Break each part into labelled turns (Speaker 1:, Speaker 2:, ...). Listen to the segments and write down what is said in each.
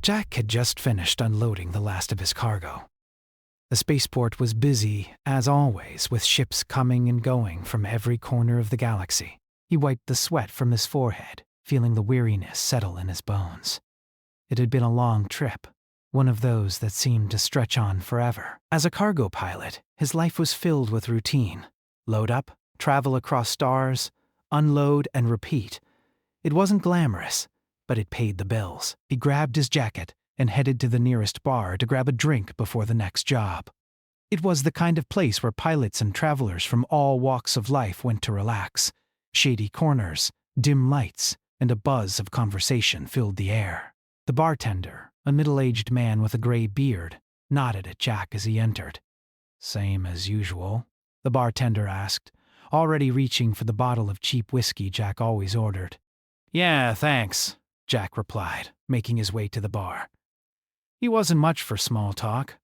Speaker 1: Jack had just finished unloading the last of his cargo. The spaceport was busy, as always, with ships coming and going from every corner of the galaxy. He wiped the sweat from his forehead, feeling the weariness settle in his bones. It had been a long trip, one of those that seemed to stretch on forever. As a cargo pilot, his life was filled with routine. Load up, travel across stars, unload and repeat. It wasn't glamorous, but it paid the bills. He grabbed his jacket and headed to the nearest bar to grab a drink before the next job. It was the kind of place where pilots and travelers from all walks of life went to relax. Shady corners, dim lights, and a buzz of conversation filled the air. The bartender, a middle-aged man with a gray beard, nodded at Jack as he entered. "Same as usual?" the bartender asked, already reaching for the bottle of cheap whiskey Jack always ordered. "Yeah, thanks," Jack replied, making his way to the bar. He wasn't much for small talk.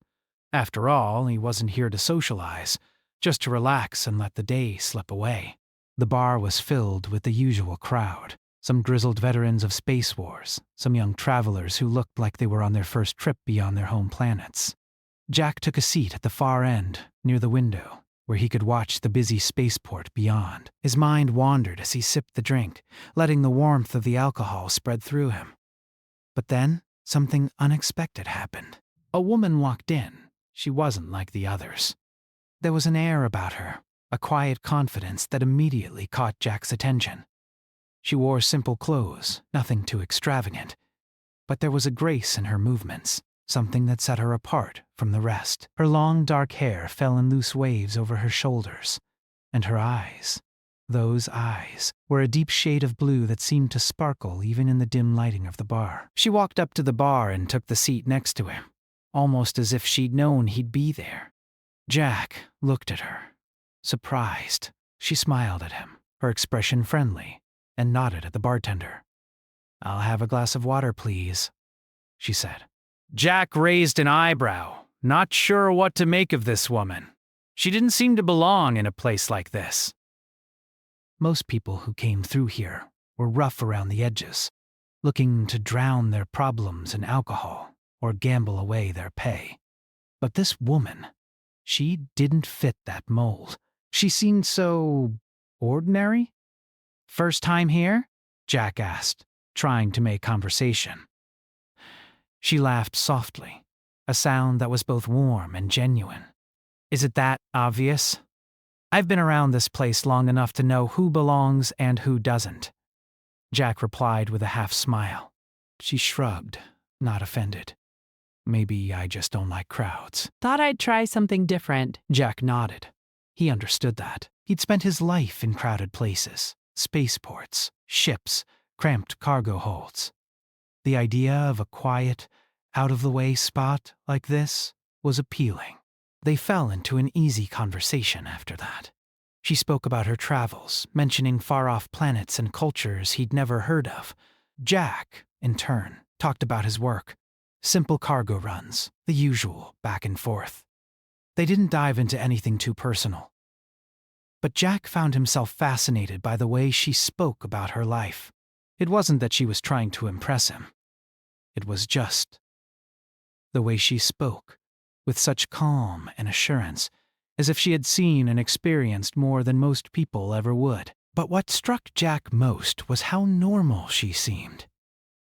Speaker 1: After all, he wasn't here to socialize, just to relax and let the day slip away. The bar was filled with the usual crowd. Some grizzled veterans of space wars, some young travelers who looked like they were on their first trip beyond their home planets. Jack took a seat at the far end, near the window, where he could watch the busy spaceport beyond. His mind wandered as he sipped the drink, letting the warmth of the alcohol spread through him. But then, something unexpected happened. A woman walked in. She wasn't like the others. There was an air about her, a quiet confidence that immediately caught Jack's attention. She wore simple clothes, nothing too extravagant, but there was a grace in her movements, something that set her apart from the rest. Her long dark hair fell in loose waves over her shoulders, and her eyes, those eyes, were a deep shade of blue that seemed to sparkle even in the dim lighting of the bar. She walked up to the bar and took the seat next to him, almost as if she'd known he'd be there. Jack looked at her, surprised. She smiled at him, her expression friendly, and nodded at the bartender. "I'll have a glass of water, please," she said. Jack raised an eyebrow, not sure what to make of this woman. She didn't seem to belong in a place like this. Most people who came through here were rough around the edges, looking to drown their problems in alcohol or gamble away their pay. But this woman, she didn't fit that mold. She seemed so ordinary. "First time here?" Jack asked, trying to make conversation. She laughed softly, a sound that was both warm and genuine. "Is it that obvious? I've been around this place long enough to know who belongs and who doesn't." Jack replied with a half smile. She shrugged, not offended. "Maybe I just don't like crowds."
Speaker 2: "Thought I'd try something different."
Speaker 1: Jack nodded. He understood that. He'd spent his life in crowded places, spaceports, ships, cramped cargo holds. The idea of a quiet, out-of-the-way spot like this was appealing. They fell into an easy conversation after that. She spoke about her travels, mentioning far-off planets and cultures he'd never heard of. Jack, in turn, talked about his work. Simple cargo runs, the usual, back and forth. They didn't dive into anything too personal. But Jack found himself fascinated by the way she spoke about her life. It wasn't that she was trying to impress him. It was just the way she spoke, with such calm and assurance, as if she had seen and experienced more than most people ever would. But what struck Jack most was how normal she seemed.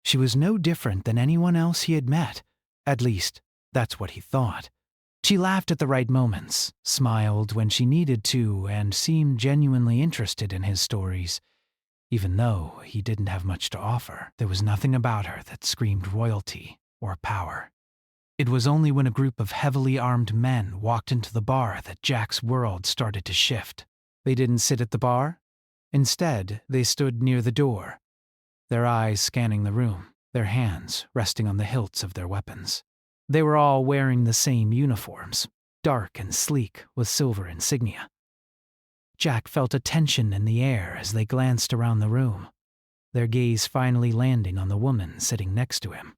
Speaker 1: She was no different than anyone else he had met. At least, that's what he thought. She laughed at the right moments, smiled when she needed to, and seemed genuinely interested in his stories. Even though he didn't have much to offer, there was nothing about her that screamed royalty or power. It was only when a group of heavily armed men walked into the bar that Jack's world started to shift. They didn't sit at the bar. Instead, they stood near the door, their eyes scanning the room, their hands resting on the hilts of their weapons. They were all wearing the same uniforms, dark and sleek with silver insignia. Jack felt a tension in the air as they glanced around the room, their gaze finally landing on the woman sitting next to him.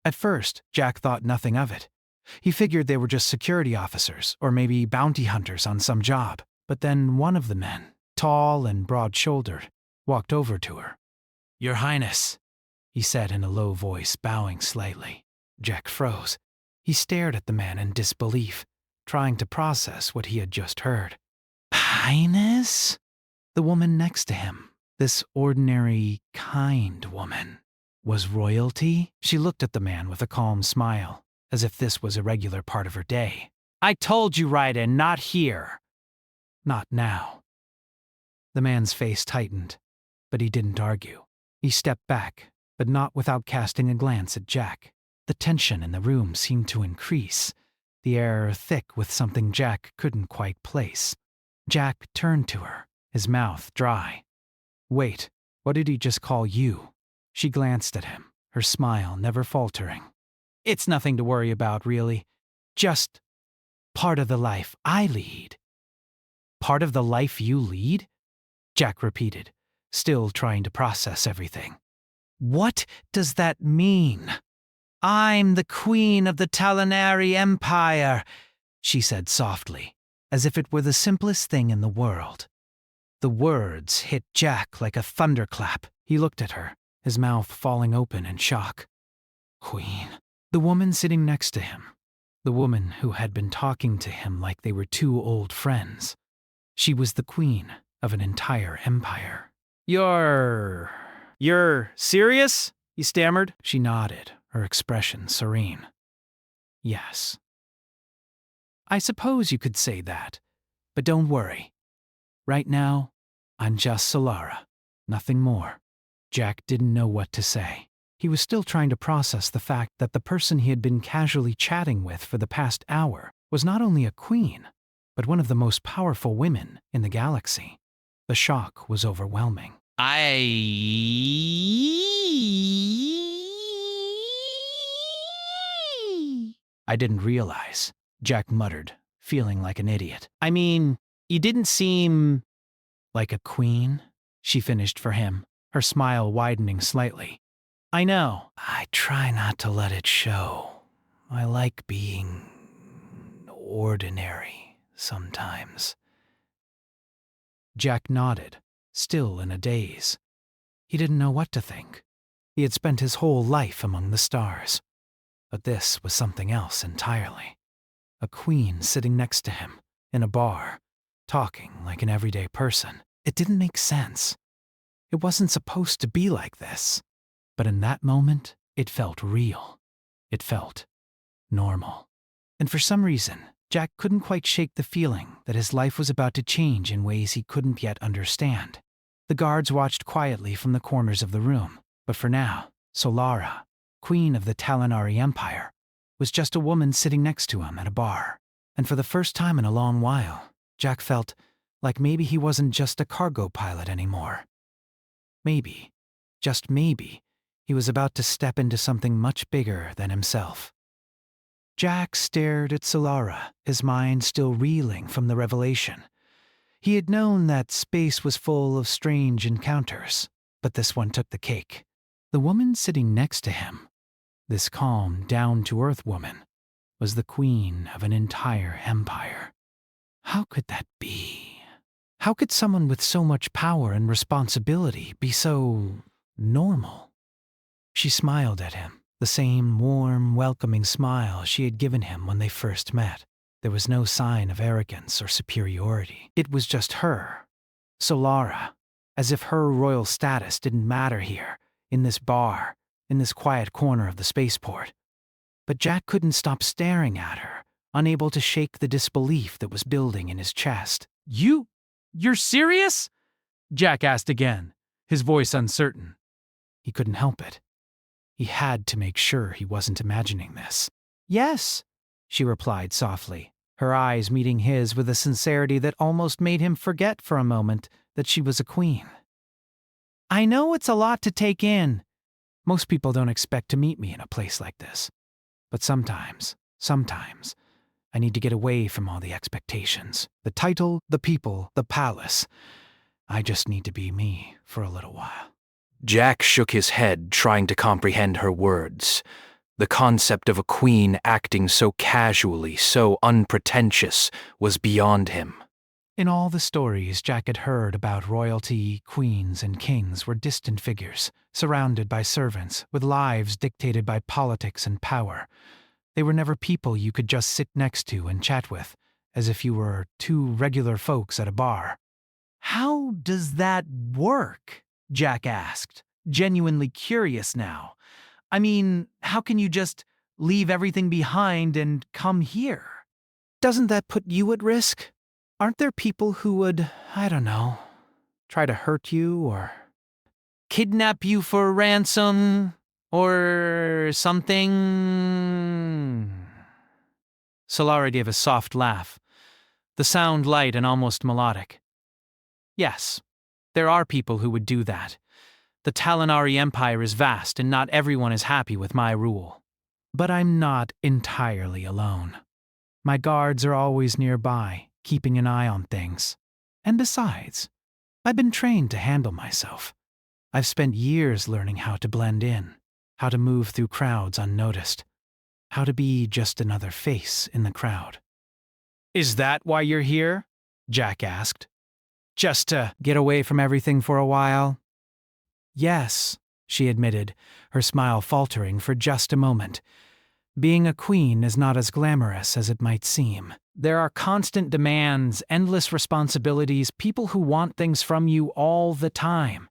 Speaker 1: At first, Jack thought nothing of it. He figured they were just security officers or maybe bounty hunters on some job. But then one of the men, tall and broad-shouldered, walked over to her. "Your Highness," he said in a low voice, bowing slightly. Jack froze. He stared at the man in disbelief, trying to process what he had just heard. Highness? The woman next to him, this ordinary, kind woman, was royalty? She looked at the man with a calm smile, as if this was a regular part of her day. I told you right in, not here. Not now. The man's face tightened, but he didn't argue. He stepped back, but not without casting a glance at Jack. The tension in the room seemed to increase, the air thick with something Jack couldn't quite place. Jack turned to her, his mouth dry. Wait, what did he just call you? She glanced at him, her smile never faltering. It's nothing to worry about, really. Just part of the life I lead. Part of the life you lead? Jack repeated, still trying to process everything. What does that mean? I'm the queen of the Talonari Empire, she said softly, as if it were the simplest thing in the world. The words hit Jack like a thunderclap. He looked at her, his mouth falling open in shock. Queen. The woman sitting next to him. The woman who had been talking to him like they were two old friends. She was the queen of an entire empire. You're serious? He stammered. She nodded, her expression serene. Yes. I suppose you could say that, but don't worry. Right now, I'm just Solara, nothing more. Jack didn't know what to say. He was still trying to process the fact that the person he had been casually chatting with for the past hour was not only a queen, but one of the most powerful women in the galaxy. The shock was overwhelming. I didn't realize, Jack muttered, feeling like an idiot. I mean, you didn't seem like a queen, she finished for him, her smile widening slightly. I know. I try not to let it show. I like being ordinary sometimes. Jack nodded, still in a daze. He didn't know what to think. He had spent his whole life among the stars. But this was something else entirely. A queen sitting next to him, in a bar, talking like an everyday person. It didn't make sense. It wasn't supposed to be like this. But in that moment, it felt real. It felt normal. And for some reason, Jack couldn't quite shake the feeling that his life was about to change in ways he couldn't yet understand. The guards watched quietly from the corners of the room, but for now, Solara, queen of the Talonari Empire, was just a woman sitting next to him at a bar. And for the first time in a long while, Jack felt like maybe he wasn't just a cargo pilot anymore. Maybe, just maybe, he was about to step into something much bigger than himself. Jack stared at Solara, his mind still reeling from the revelation. He had known that space was full of strange encounters, but this one took the cake. The woman sitting next to him, this calm, down-to-earth woman, was the queen of an entire empire. How could that be? How could someone with so much power and responsibility be so normal? She smiled at him, the same warm, welcoming smile she had given him when they first met. There was no sign of arrogance or superiority. It was just her, Solara, as if her royal status didn't matter here, in this bar, in this quiet corner of the spaceport. But Jack couldn't stop staring at her, unable to shake the disbelief that was building in his chest. You're serious? Jack asked again, his voice uncertain. He couldn't help it. He had to make sure he wasn't imagining this. Yes, she replied softly, her eyes meeting his with a sincerity that almost made him forget for a moment that she was a queen. I know it's a lot to take in. Most people don't expect to meet me in a place like this. But sometimes, I need to get away from all the expectations. The title, the people, the palace. I just need to be me for a little while. Jack shook his head, trying to comprehend her words. The concept of a queen acting so casually, so unpretentious, was beyond him. In all the stories Jack had heard about royalty, queens, and kings were distant figures, surrounded by servants, with lives dictated by politics and power. They were never people you could just sit next to and chat with, as if you were two regular folks at a bar. "How does that work?" Jack asked, genuinely curious now. "I mean, how can you just leave everything behind and come here? Doesn't that put you at risk? Aren't there people who would, I don't know, try to hurt you or kidnap you for ransom or something?" Solara gave a soft laugh, the sound light and almost melodic. "Yes, there are people who would do that. The Talinari Empire is vast and not everyone is happy with my rule. But I'm not entirely alone. My guards are always nearby, keeping an eye on things. And besides, I've been trained to handle myself. I've spent years learning how to blend in, how to move through crowds unnoticed, how to be just another face in the crowd." "Is that why you're here?" Jack asked. "Just to get away from everything for a while?" "Yes," she admitted, her smile faltering for just a moment. "Being a queen is not as glamorous as it might seem. There are constant demands, endless responsibilities, people who want things from you all the time.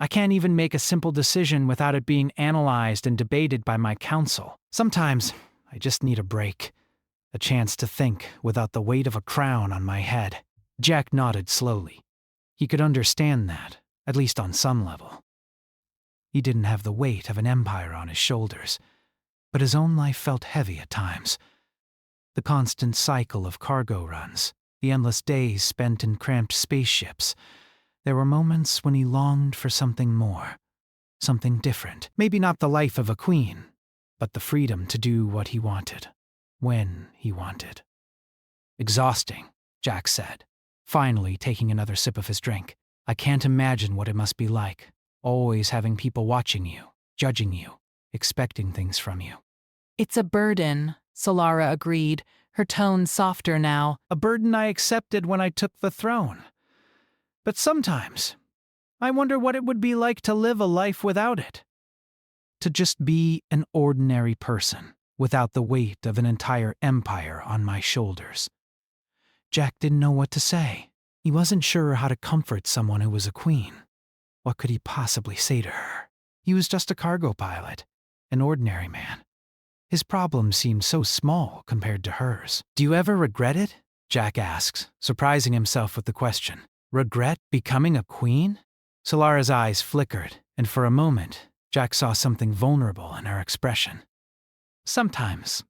Speaker 1: I can't even make a simple decision without it being analyzed and debated by my council. Sometimes I just need a break, a chance to think without the weight of a crown on my head." Jack nodded slowly. He could understand that, at least on some level. He didn't have the weight of an empire on his shoulders, but his own life felt heavy at times. The constant cycle of cargo runs, the endless days spent in cramped spaceships. There were moments when he longed for something more, something different. Maybe not the life of a queen, but the freedom to do what he wanted, when he wanted. "Exhausting," Jack said, finally taking another sip of his drink. "I can't imagine what it must be like, always having people watching you, judging you, expecting things from you."
Speaker 2: It's a burden, Solara agreed, her tone softer now.
Speaker 1: "A burden I accepted when I took the throne. But sometimes, I wonder what it would be like to live a life without it. To just be an ordinary person, without the weight of an entire empire on my shoulders." Jack didn't know what to say. He wasn't sure how to comfort someone who was a queen. What could he possibly say to her? He was just a cargo pilot, an ordinary man. His problems seemed so small compared to hers. "Do you ever regret it?" Jack asked, surprising himself with the question. "Regret becoming a queen?" Solara's eyes flickered, and for a moment, Jack saw something vulnerable in her expression. "Sometimes,"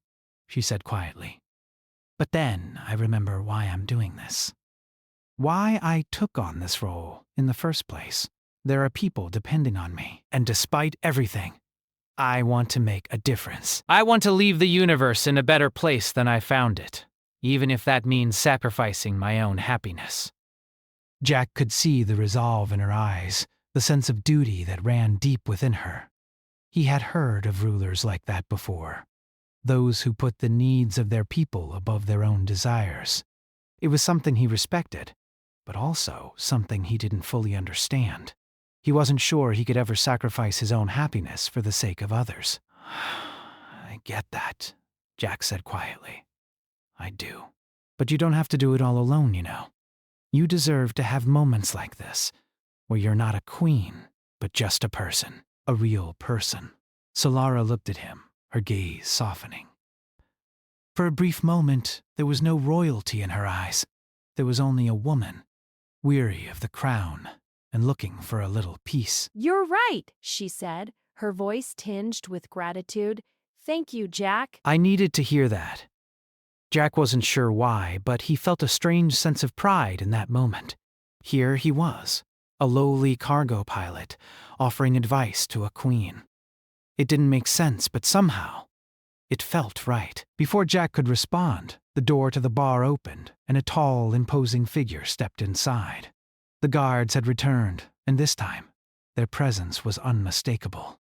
Speaker 1: she said quietly. "But then I remember why I'm doing this. Why I took on this role in the first place. There are people depending on me, and despite everything, I want to make a difference. I want to leave the universe in a better place than I found it, even if that means sacrificing my own happiness." Jack could see the resolve in her eyes, the sense of duty that ran deep within her. He had heard of rulers like that before, those who put the needs of their people above their own desires. It was something he respected, but also something he didn't fully understand. He wasn't sure he could ever sacrifice his own happiness for the sake of others. "I get that," Jack said quietly. "I do. But you don't have to do it all alone, you know. You deserve to have moments like this, where you're not a queen, but just a person, a real person." Solara looked at him, her gaze softening. For a brief moment, there was no royalty in her eyes. There was only a woman, weary of the crown and looking for a little peace.
Speaker 3: "You're right," she said, her voice tinged with gratitude. "Thank you, Jack."
Speaker 1: I needed to hear that. Jack wasn't sure why, but he felt a strange sense of pride in that moment. Here he was, a lowly cargo pilot, offering advice to a queen. It didn't make sense, but somehow, it felt right. Before Jack could respond, the door to the bar opened, and a tall, imposing figure stepped inside. The guards had returned, and this time, their presence was unmistakable.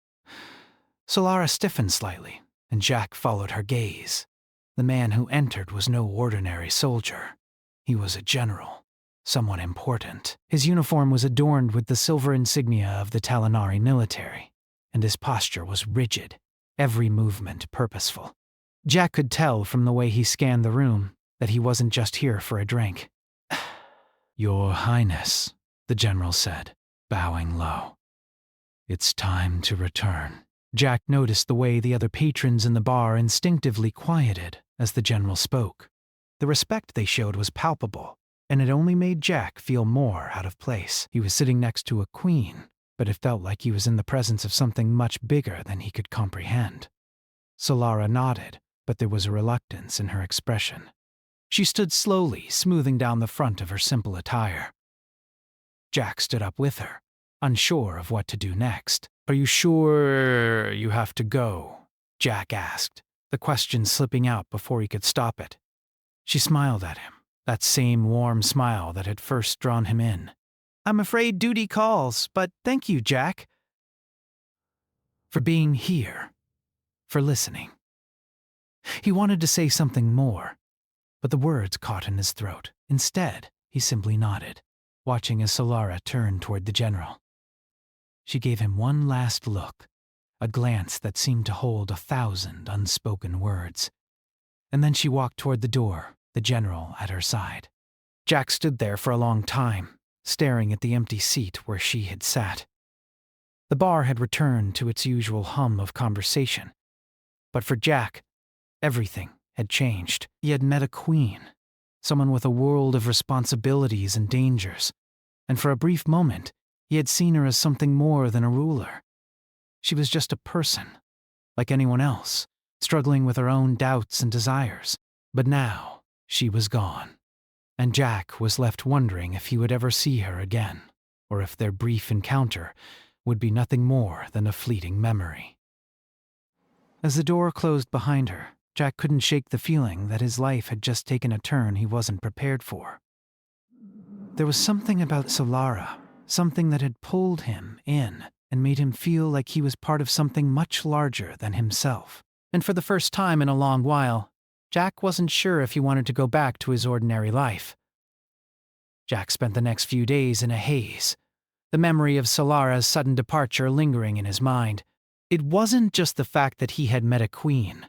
Speaker 1: Solara stiffened slightly, and Jack followed her gaze. The man who entered was no ordinary soldier. He was a general, someone important. His uniform was adorned with the silver insignia of the Talanari military, and his posture was rigid, every movement purposeful. Jack could tell from the way he scanned the room that he wasn't just here for a drink. "Your Highness," the general said, bowing low. "It's time to return." Jack noticed the way the other patrons in the bar instinctively quieted as the general spoke. The respect they showed was palpable, and it only made Jack feel more out of place. He was sitting next to a queen, but it felt like he was in the presence of something much bigger than he could comprehend. Solara nodded, but there was a reluctance in her expression. She stood slowly, smoothing down the front of her simple attire. Jack stood up with her, unsure of what to do next. "Are you sure you have to go?" Jack asked, the question slipping out before he could stop it. She smiled at him, that same warm smile that had first drawn him in. "I'm afraid duty calls, but thank you, Jack, for being here, for listening." He wanted to say something more, but the words caught in his throat. Instead, he simply nodded, watching as Solara turned toward the general. She gave him one last look, a glance that seemed to hold 1,000 unspoken words. And then she walked toward the door, the general at her side. Jack stood there for a long time, staring at the empty seat where she had sat. The bar had returned to its usual hum of conversation. But for Jack, everything had changed. He had met a queen, someone with a world of responsibilities and dangers, and for a brief moment, he had seen her as something more than a ruler. She was just a person, like anyone else, struggling with her own doubts and desires. But now, she was gone, and Jack was left wondering if he would ever see her again, or if their brief encounter would be nothing more than a fleeting memory. As the door closed behind her, Jack couldn't shake the feeling that his life had just taken a turn he wasn't prepared for. There was something about Solara, something that had pulled him in and made him feel like he was part of something much larger than himself. And for the first time in a long while, Jack wasn't sure if he wanted to go back to his ordinary life. Jack spent the next few days in a haze, the memory of Solara's sudden departure lingering in his mind. It wasn't just the fact that he had met a queen.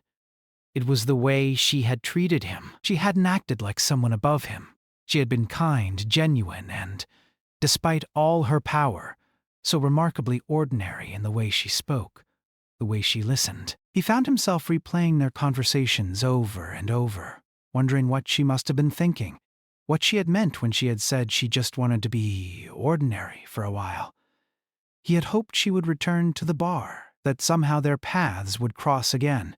Speaker 1: It was the way she had treated him. She hadn't acted like someone above him. She had been kind, genuine, and, despite all her power, so remarkably ordinary in the way she spoke, the way she listened. He found himself replaying their conversations over and over, wondering what she must have been thinking, what she had meant when she had said she just wanted to be ordinary for a while. He had hoped she would return to the bar, that somehow their paths would cross again,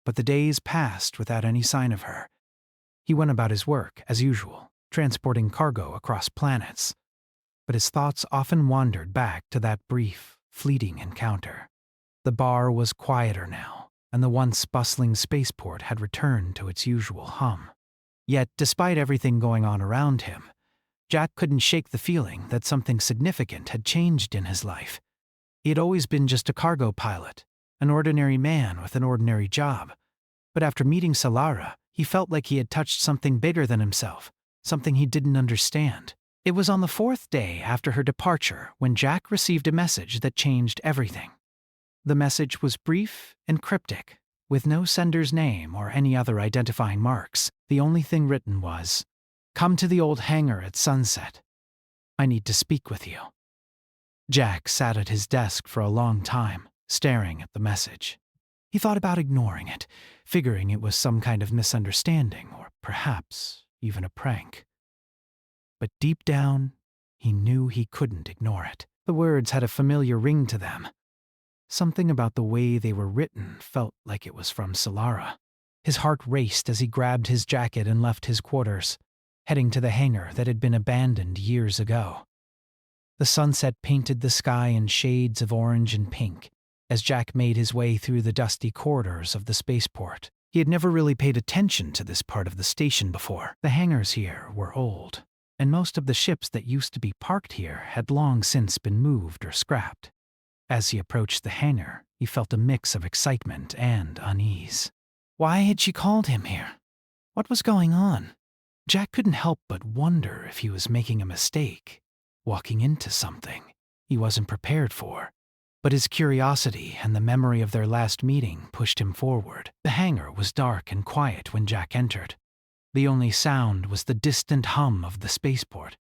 Speaker 1: but the days passed without any sign of her. He went about his work, as usual, transporting cargo across planets, but his thoughts often wandered back to that brief, fleeting encounter. The bar was quieter now, and the once bustling spaceport had returned to its usual hum. Yet, despite everything going on around him, Jack couldn't shake the feeling that something significant had changed in his life. He had always been just a cargo pilot, an ordinary man with an ordinary job. But after meeting Solara, he felt like he had touched something bigger than himself, something he didn't understand. It was on the 4th day after her departure when Jack received a message that changed everything. The message was brief and cryptic, with no sender's name or any other identifying marks. The only thing written was, "Come to the old hangar at sunset. I need to speak with you." Jack sat at his desk for a long time, staring at the message. He thought about ignoring it, figuring it was some kind of misunderstanding or perhaps even a prank. But deep down, he knew he couldn't ignore it. The words had a familiar ring to them. Something about the way they were written felt like it was from Solara. His heart raced as he grabbed his jacket and left his quarters, heading to the hangar that had been abandoned years ago. The sunset painted the sky in shades of orange and pink as Jack made his way through the dusty corridors of the spaceport. He had never really paid attention to this part of the station before. The hangars here were old, and most of the ships that used to be parked here had long since been moved or scrapped. As he approached the hangar, he felt a mix of excitement and unease. Why had she called him here? What was going on? Jack couldn't help but wonder if he was making a mistake, walking into something he wasn't prepared for. But his curiosity and the memory of their last meeting pushed him forward. The hangar was dark and quiet when Jack entered. The only sound was the distant hum of the spaceport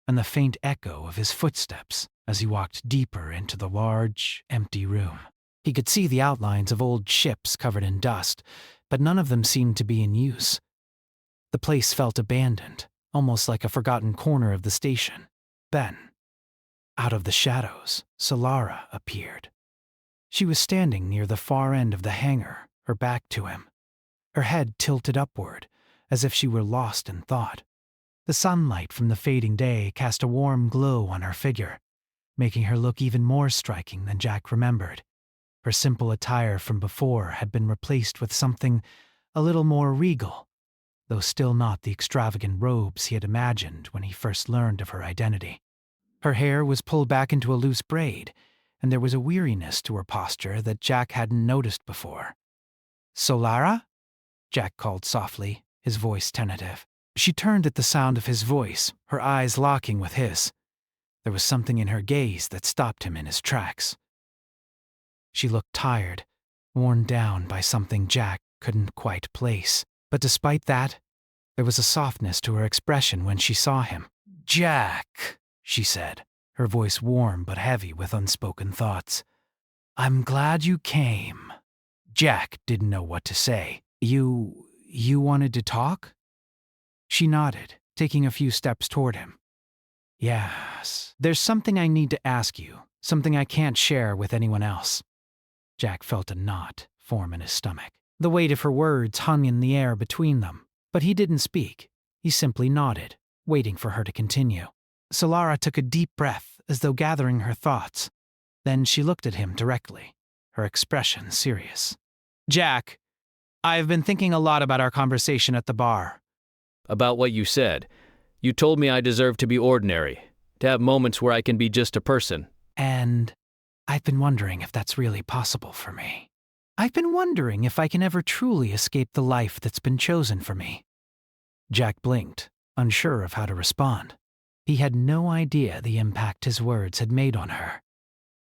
Speaker 1: and the faint echo of his footsteps as he walked deeper into the large, empty room. He could see the outlines of old ships covered in dust, but none of them seemed to be in use. The place felt abandoned, almost like a forgotten corner of the station. Then, out of the shadows, Solara appeared. She was standing near the far end of the hangar, her back to him, her head tilted upward, as if she were lost in thought. The sunlight from the fading day cast a warm glow on her figure, making her look even more striking than Jack remembered. Her simple attire from before had been replaced with something a little more regal, though still not the extravagant robes he had imagined when he first learned of her identity. Her hair was pulled back into a loose braid, and there was a weariness to her posture that Jack hadn't noticed before. "Solara?" Jack called softly, his voice tentative. She turned at the sound of his voice, her eyes locking with his. There was something in her gaze that stopped him in his tracks. She looked tired, worn down by something Jack couldn't quite place. But despite that, there was a softness to her expression when she saw him. "Jack," she said, her voice warm but heavy with unspoken thoughts. "I'm glad you came." Jack didn't know what to say. You wanted to talk?" She nodded, taking a few steps toward him. "Yes, there's something I need to ask you, something I can't share with anyone else." Jack felt a knot form in his stomach. The weight of her words hung in the air between them, but he didn't speak. He simply nodded, waiting for her to continue. Solara took a deep breath as though gathering her thoughts. Then she looked at him directly, her expression serious. "Jack, I've been thinking a lot about our conversation at the bar."
Speaker 4: "About what you said. You told me I deserve to be ordinary, to have moments where I can be just a person."
Speaker 1: "And I've been wondering if that's really possible for me. I've been wondering if I can ever truly escape the life that's been chosen for me." Jack blinked, unsure of how to respond. He had no idea the impact his words had made on her.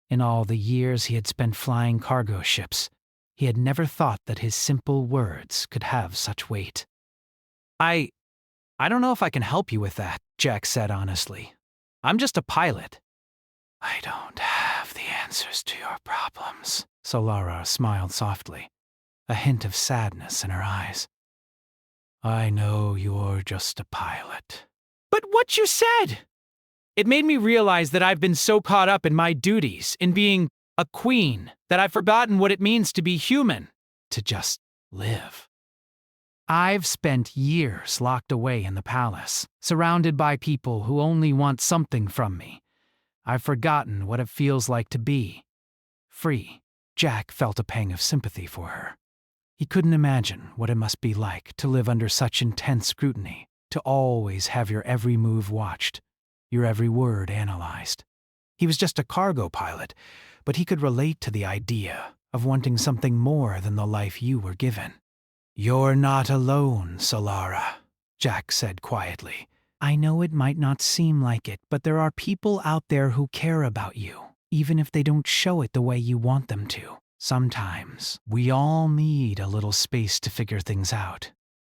Speaker 1: In all the years he had spent flying cargo ships, he had never thought that his simple words could have such weight. I don't know if I can help you with that," Jack said honestly. "I'm just a pilot." "I don't have the answers to your problems," Solara smiled softly, a hint of sadness in her eyes. "I know you're just a pilot." "But what you said! It made me realize that I've been so caught up in my duties, in being a queen, that I've forgotten what it means to be human, to just live. I've spent years locked away in the palace, surrounded by people who only want something from me. I've forgotten what it feels like to be free." Jack felt a pang of sympathy for her. He couldn't imagine what it must be like to live under such intense scrutiny, to always have your every move watched, your every word analyzed. He was just a cargo pilot, but he could relate to the idea of wanting something more than the life you were given. "You're not alone, Solara," Jack said quietly. "I know it might not seem like it, but there are people out there who care about you, even if they don't show it the way you want them to. Sometimes we all need a little space to figure things out,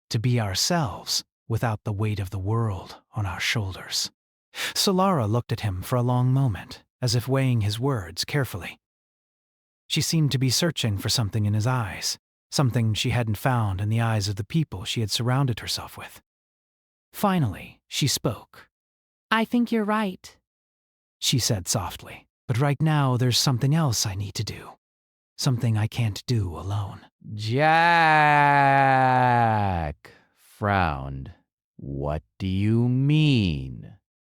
Speaker 1: to be ourselves without the weight of the world on our shoulders." Solara looked at him for a long moment, as if weighing his words carefully. She seemed to be searching for something in his eyes, something she hadn't found in the eyes of the people she had surrounded herself with. Finally, she spoke.
Speaker 3: I think you're right.
Speaker 1: She said softly, "But right now there's something else I need to do. Something I can't do alone."
Speaker 5: Jack frowned. "What do you mean?"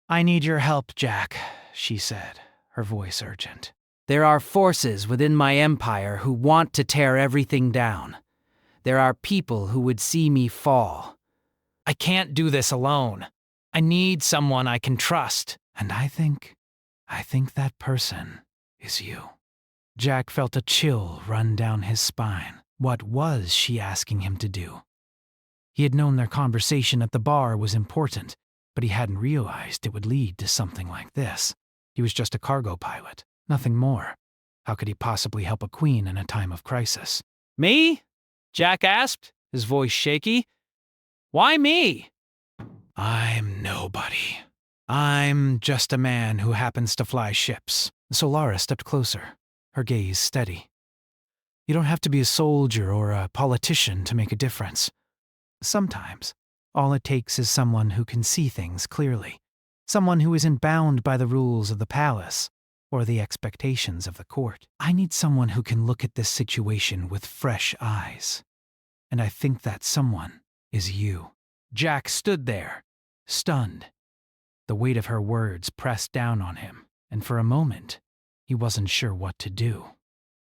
Speaker 1: "I need your help, Jack," she said, her voice urgent. "There are forces within my empire who want to tear everything down. There are people who would see me fall. I can't do this alone. I need someone I can trust. And I think that person is you." Jack felt a chill run down his spine. What was she asking him to do? He had known their conversation at the bar was important, but he hadn't realized it would lead to something like this. He was just a cargo pilot, nothing more. How could he possibly help a queen in a time of crisis?
Speaker 4: Me? Jack asked, his voice shaky. Why me?
Speaker 1: I'm nobody. I'm just a man who happens to fly ships. Solara stepped closer, her gaze steady. You don't have to be a soldier or a politician to make a difference. Sometimes, all it takes is someone who can see things clearly, someone who isn't bound by the rules of the palace or the expectations of the court. I need someone who can look at this situation with fresh eyes. And I think that someone is you. Jack stood there, stunned. The weight of her words pressed down on him, and for a moment, he wasn't sure what to do.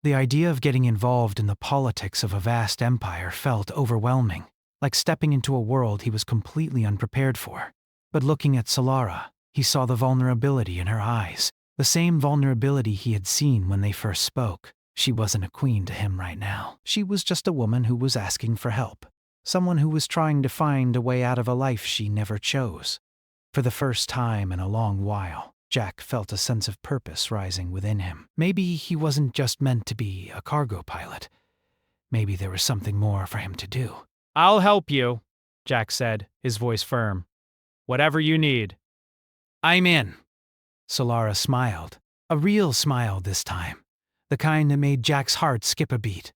Speaker 1: The idea of getting involved in the politics of a vast empire felt overwhelming, like stepping into a world he was completely unprepared for. But looking at Solara, he saw the vulnerability in her eyes, the same vulnerability he had seen when they first spoke. She wasn't a queen to him right now. She was just a woman who was asking for help, someone who was trying to find a way out of a life she never chose. For the first time in a long while, Jack felt a sense of purpose rising within him. Maybe he wasn't just meant to be a cargo pilot. Maybe there was something more for him to do.
Speaker 4: I'll help you, Jack said, his voice firm. Whatever you need.
Speaker 1: I'm in. Solara smiled, a real smile this time, the kind that made Jack's heart skip a beat.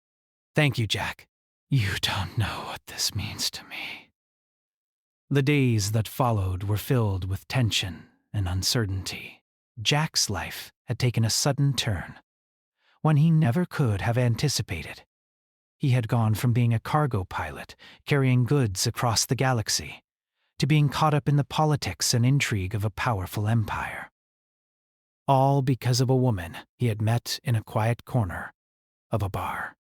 Speaker 1: Thank you, Jack. You don't know what this means to me. The days that followed were filled with tension and uncertainty. Jack's life had taken a sudden turn, one he never could have anticipated. He had gone from being a cargo pilot, carrying goods across the galaxy, to being caught up in the politics and intrigue of a powerful empire. All because of a woman he had met in a quiet corner of a bar.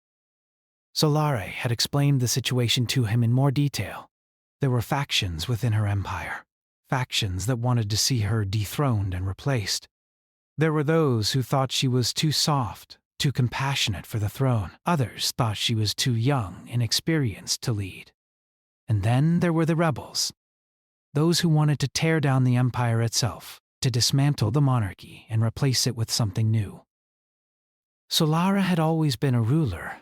Speaker 1: Solara had explained the situation to him in more detail. There were factions within her empire, factions that wanted to see her dethroned and replaced. There were those who thought she was too soft, too compassionate for the throne. Others thought she was too young, inexperienced to lead. And then there were the rebels, those who wanted to tear down the empire itself, to dismantle the monarchy and replace it with something new. Solara had always been a ruler,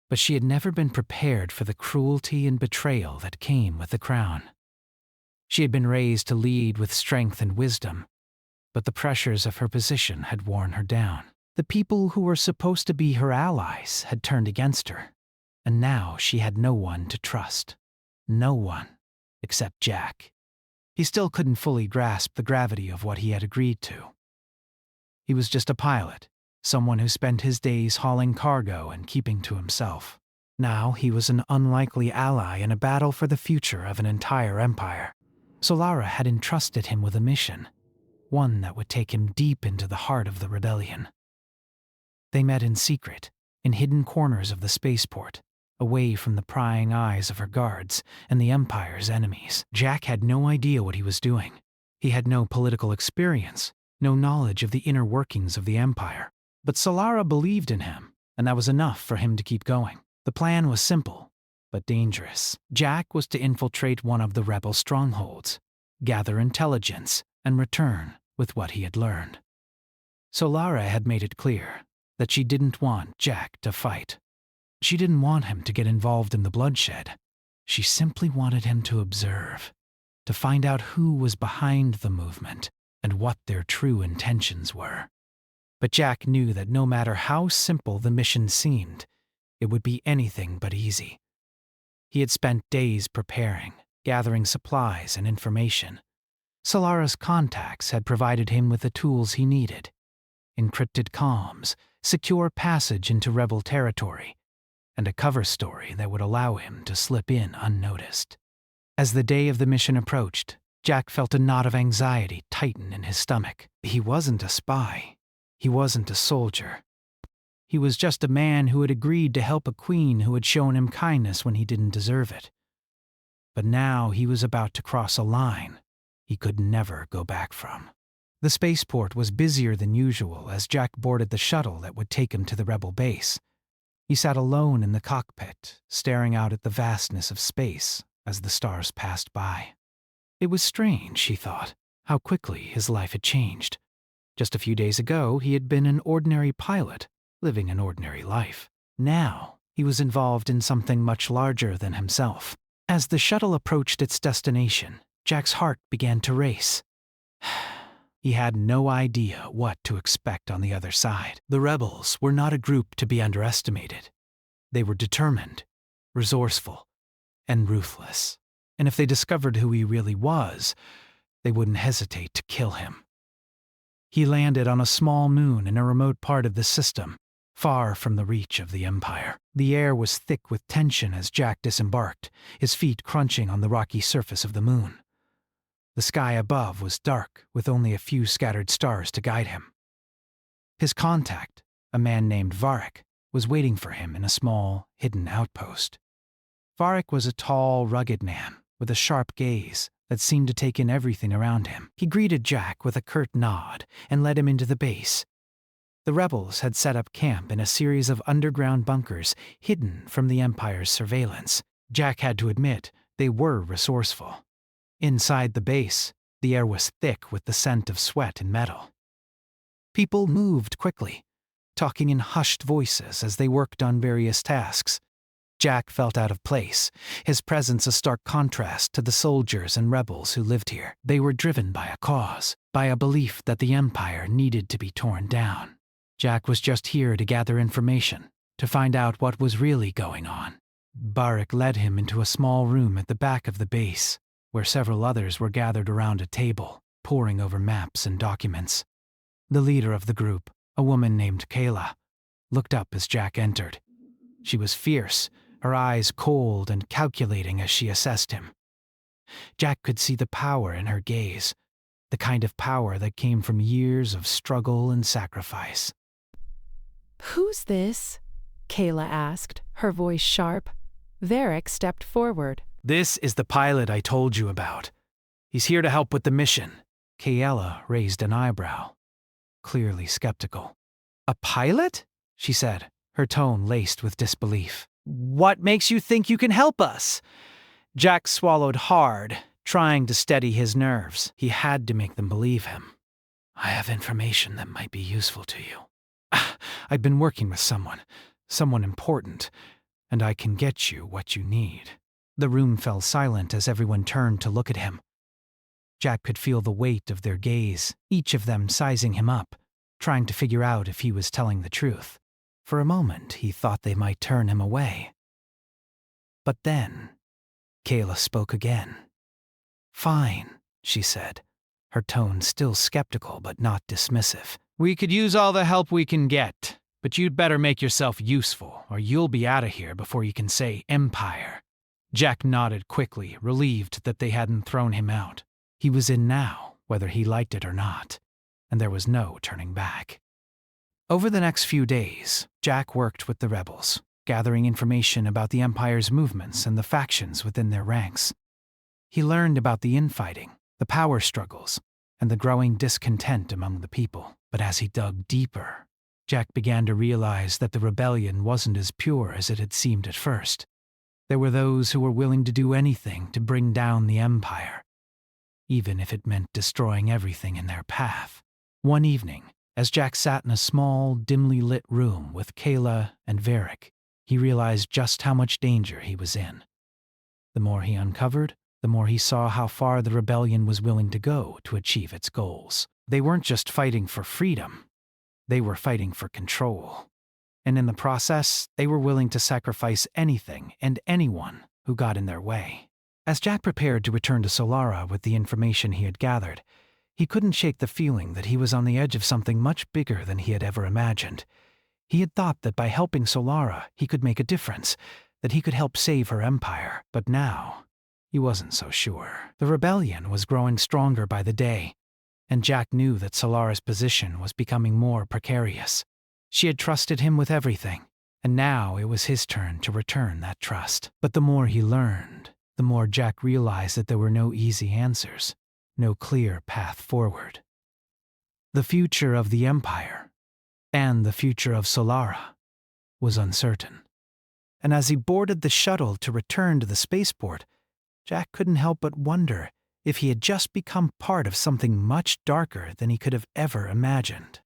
Speaker 1: but she had never been prepared for the cruelty and betrayal that came with the crown. She had been raised to lead with strength and wisdom, but the pressures of her position had worn her down. The people who were supposed to be her allies had turned against her, and now she had no one to trust. No one, except Jack. He still couldn't fully grasp the gravity of what he had agreed to. He was just a pilot, someone who spent his days hauling cargo and keeping to himself. Now he was an unlikely ally in a battle for the future of an entire empire. Solara had entrusted him with a mission, one that would take him deep into the heart of the rebellion. They met in secret, in hidden corners of the spaceport, away from the prying eyes of her guards and the Empire's enemies. Jack had no idea what he was doing. He had no political experience, no knowledge of the inner workings of the Empire. But Solara believed in him, and that was enough for him to keep going. The plan was simple, but dangerous. Jack was to infiltrate one of the rebel strongholds, gather intelligence, and return with what he had learned. Solara had made it clear that she didn't want Jack to fight. She didn't want him to get involved in the bloodshed. She simply wanted him to observe, to find out who was behind the movement and what their true intentions were. But Jack knew that no matter how simple the mission seemed, it would be anything but easy. He had spent days preparing, gathering supplies and information. Solara's contacts had provided him with the tools he needed: encrypted comms, secure passage into rebel territory, and a cover story that would allow him to slip in unnoticed. As the day of the mission approached, Jack felt a knot of anxiety tighten in his stomach. He wasn't a spy. He wasn't a soldier. He was just a man who had agreed to help a queen who had shown him kindness when he didn't deserve it. But now he was about to cross a line he could never go back from. The spaceport was busier than usual as Jack boarded the shuttle that would take him to the rebel base. He sat alone in the cockpit, staring out at the vastness of space as the stars passed by. It was strange, he thought, how quickly his life had changed. Just a few days ago, he had been an ordinary pilot, living an ordinary life. Now, he was involved in something much larger than himself. As the shuttle approached its destination, Jack's heart began to race. He had no idea what to expect on the other side. The rebels were not a group to be underestimated. They were determined, resourceful, and ruthless. And if they discovered who he really was, they wouldn't hesitate to kill him. He landed on a small moon in a remote part of the system, far from the reach of the Empire. The air was thick with tension as Jack disembarked, his feet crunching on the rocky surface of the moon. The sky above was dark, with only a few scattered stars to guide him. His contact, a man named Varric, was waiting for him in a small, hidden outpost. Varric was a tall, rugged man with a sharp gaze that seemed to take in everything around him. He greeted Jack with a curt nod and led him into the base. The rebels had set up camp in a series of underground bunkers hidden from the Empire's surveillance. Jack had to admit they were resourceful. Inside the base, the air was thick with the scent of sweat and metal. People moved quickly, talking in hushed voices as they worked on various tasks. Jack felt out of place, his presence a stark contrast to the soldiers and rebels who lived here. They were driven by a cause, by a belief that the Empire needed to be torn down. Jack was just here to gather information, to find out what was really going on. Varric led him into a small room at the back of the base, where several others were gathered around a table, poring over maps and documents. The leader of the group, a woman named Kayla, looked up as Jack entered. She was fierce, her eyes cold and calculating as she assessed him. Jack could see the power in her gaze, the kind of power that came from years of struggle and sacrifice.
Speaker 3: "Who's this?" Kayla asked, her voice sharp. Varric stepped forward.
Speaker 1: "This is the pilot I told you about. He's here to help with the mission." Kayla raised an eyebrow, clearly skeptical. "A pilot?" she said, her tone laced with disbelief. "What makes you think you can help us?" Jack swallowed hard, trying to steady his nerves. He had to make them believe him. "I have information that might be useful to you. I've been working with someone important, and I can get you what you need." The room fell silent as everyone turned to look at him. Jack could feel the weight of their gaze, each of them sizing him up, trying to figure out if he was telling the truth. For a moment, he thought they might turn him away. But then, Kayla spoke again. "Fine," she said, her tone still skeptical but not dismissive. "We could use all the help we can get, but you'd better make yourself useful, or you'll be out of here before you can say Empire." Jack nodded quickly, relieved that they hadn't thrown him out. He was in now, whether he liked it or not, and there was no turning back. Over the next few days, Jack worked with the rebels, gathering information about the Empire's movements and the factions within their ranks. He learned about the infighting, the power struggles, and the growing discontent among the people. But as he dug deeper, Jack began to realize that the rebellion wasn't as pure as it had seemed at first. There were those who were willing to do anything to bring down the Empire, even if it meant destroying everything in their path. One evening, as Jack sat in a small, dimly lit room with Kayla and Varric, he realized just how much danger he was in. The more he uncovered, the more he saw how far the rebellion was willing to go to achieve its goals. They weren't just fighting for freedom, they were fighting for control. And in the process, they were willing to sacrifice anything and anyone who got in their way. As Jack prepared to return to Solara with the information he had gathered, he couldn't shake the feeling that he was on the edge of something much bigger than he had ever imagined. He had thought that by helping Solara, he could make a difference, that he could help save her empire. But now, he wasn't so sure. The rebellion was growing stronger by the day, and Jack knew that Solara's position was becoming more precarious. She had trusted him with everything, and now it was his turn to return that trust. But the more he learned, the more Jack realized that there were no easy answers, no clear path forward. The future of the Empire, and the future of Solara, was uncertain. And as he boarded the shuttle to return to the spaceport, Jack couldn't help but wonder if he had just become part of something much darker than he could have ever imagined.